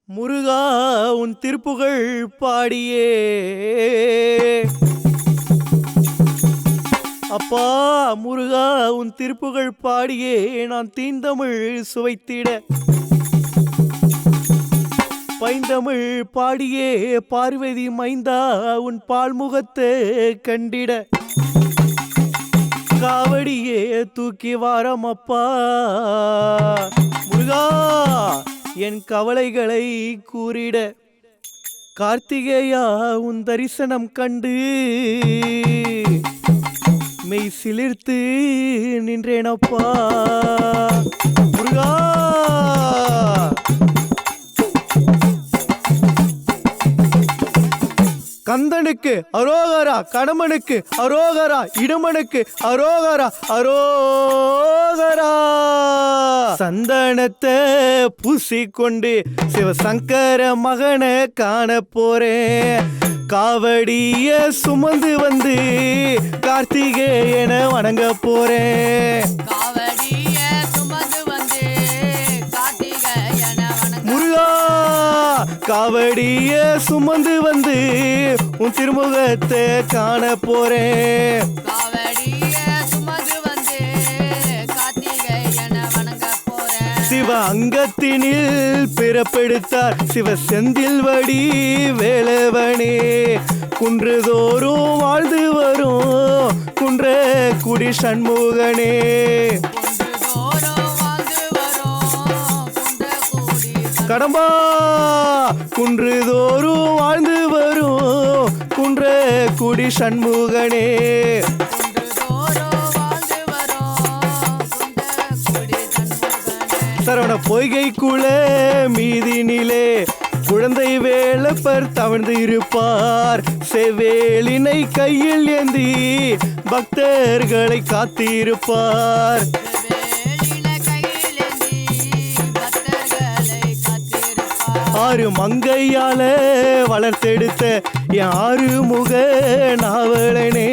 முருகா உன் திருப்புகழ் பாடியே அப்பா முருகா உன் திருப்புகழ் பாடியே நான் தீந்தமிழ் சுவைத்திட பைந்தமிழ் பாடியே பார்வதி மைந்தா உன் பால்முகத்தை கண்டிட காவடியே தூக்கி வாரம் அப்பா முருகா என் கவலைகளை கூறிட கார்த்திகேயா உன் தரிசனம் கண்டு மெய் சிலிர்த்து நின்றேனப்பா முருகா. கந்தனுக்கு அரோகரா, கடமனுக்கு அரோகரா, இடமனுக்கு அரோகரா அரோகரா. சந்தனத்தை பூசிக்கொண்டு சிவசங்கர மகனை காண போறேன். காவடிய சுமந்து வந்து கார்த்திகேயன வணங்க போறேன். காவடிய சுமந்து வந்து உன் திருமுகத்தை காண போறேன். சிவ அங்கத்தினில் பிறப்பெடுத்தார் சிவ செந்தில் வடி வேலவனே. குன்றுதோறும் வாழ்ந்து வரும் குன்ற குடி சண்முகனே. கடம்பா குன்றுதோறும் வாழ்ந்து வரும் குன்ற குடி சண்முகனே. சரவண பொய்கைக்குள்ள மீதினிலே குழந்தை வேலப்பர் தவழ்ந்து இருப்பார். செவேலினை கையில் ஏந்தி பக்தர்களை காத்திருப்பார். ஆறு மங்கையால வளர்த்தெடுத்த என் ஆறுமுக நாவலனே.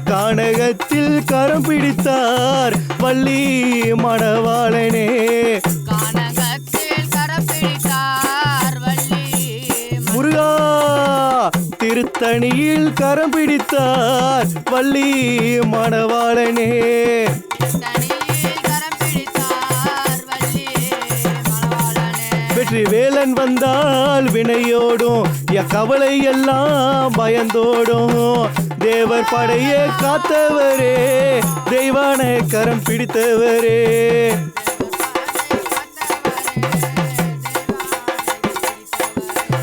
கானகத்தில் கரம் பிடித்தார் வள்ளி மணவாளனே. முருகா திருத்தணியில் கரம் பிடித்தார் வள்ளி மணவாளனே. வெற்றி வேலன் வந்தால் வினையோடும் என் கவலை எல்லாம் பயந்தோடும். தேவர் படையே காத்தவரே தெய்வான கரம் பிடித்தவரே.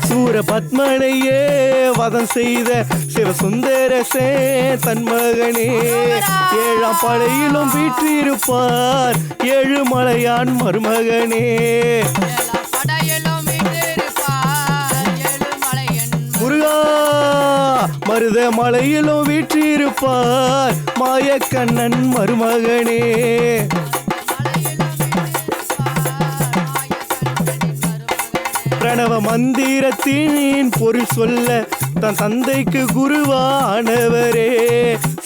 சூர பத்மனையே வதம் செய்த சிவசுந்தரசே தன் மகனே. ஏழாம் படையிலும் வீற்றிருப்பார் ஏழுமலையான் மருமகனே. முருகா மருத மலையிலும் வீற்றிருப்பார் மாயக்கண்ணன் மருமகனே. பிரணவ மந்திரத்தின் பொருள் சொல்ல தன் தந்தைக்கு குருவானவரே.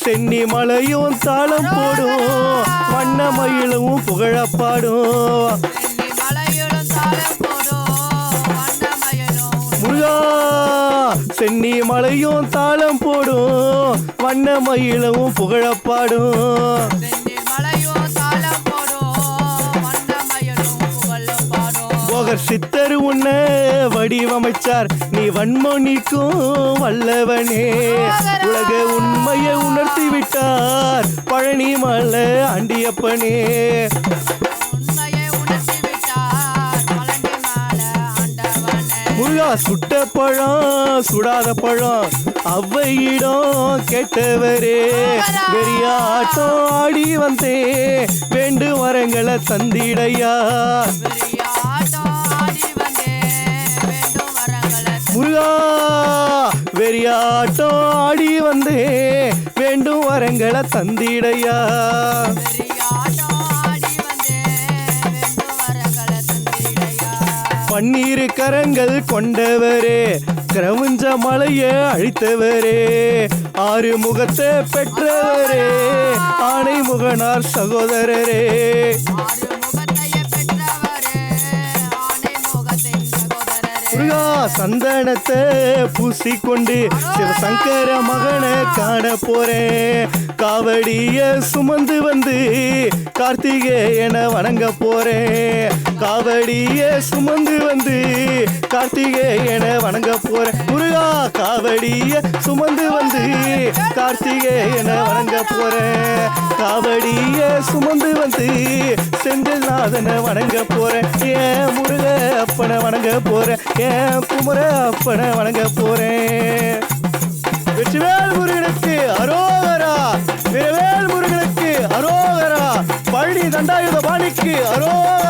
சென்னி மலையும் தாளம் போடும் வண்ணமயிலும் புகழப்பாடும். முருகா சென்னி மலையும் தாளம் போடும் வண்ணமயிலும் புகழப்பாடும். போகர் சித்தர் உன்னை வடிவமைச்சார் நீ வன்மொழிக்கும் வல்லவனே. உலக உண்மையை உணர்த்தி விட்டார் பழனி மலை ஆண்டியப்பனே. முருகா சுட்ட பழம் சுடாத பழம் அவ்வையிடம் கேட்டவரே. வெறியாட்டம் ஆடி வந்தே வேண்டு வரங்களை தந்திடையா. முருகா வெறியாட்டம் ஆடி வந்தே வேண்டும் வரங்களை தந்திடையா. பன்னீர் கரங்கள் கொண்டவரே கிரவுஞ்ச மலையை அழித்தவரே. ஆறு முகத்தை பெற்றவரே ஆணை முகனார் சகோதரரே. முருகா சந்தனத்தை பூசிக்கொண்டு சிவசங்கர மகனை காண போறேன். காவடிய சுமந்து வந்து கார்த்திகேயனை வணங்க போறேன். காவடிய சுமந்து வந்து கார்த்திகேயனை வணங்க போறேன். முருகா காவடிய சுமந்து வந்து கார்த்திகேயனை வணங்க போறேன். காவடிய சுமந்து வந்து செந்தில்நாதனை வணங்க போறேன். ஏன் முருக அப்பனை வணங்க போறேன். ஏன் குமர அப்பனை வணங்க போறேன். வெற்றிவேல் முருகனுக்கு அரோகரா. வீரவேல் முருகனுக்கு அரோகரா. பழனி தண்டாயுத பாணிக்கு அரோகரா.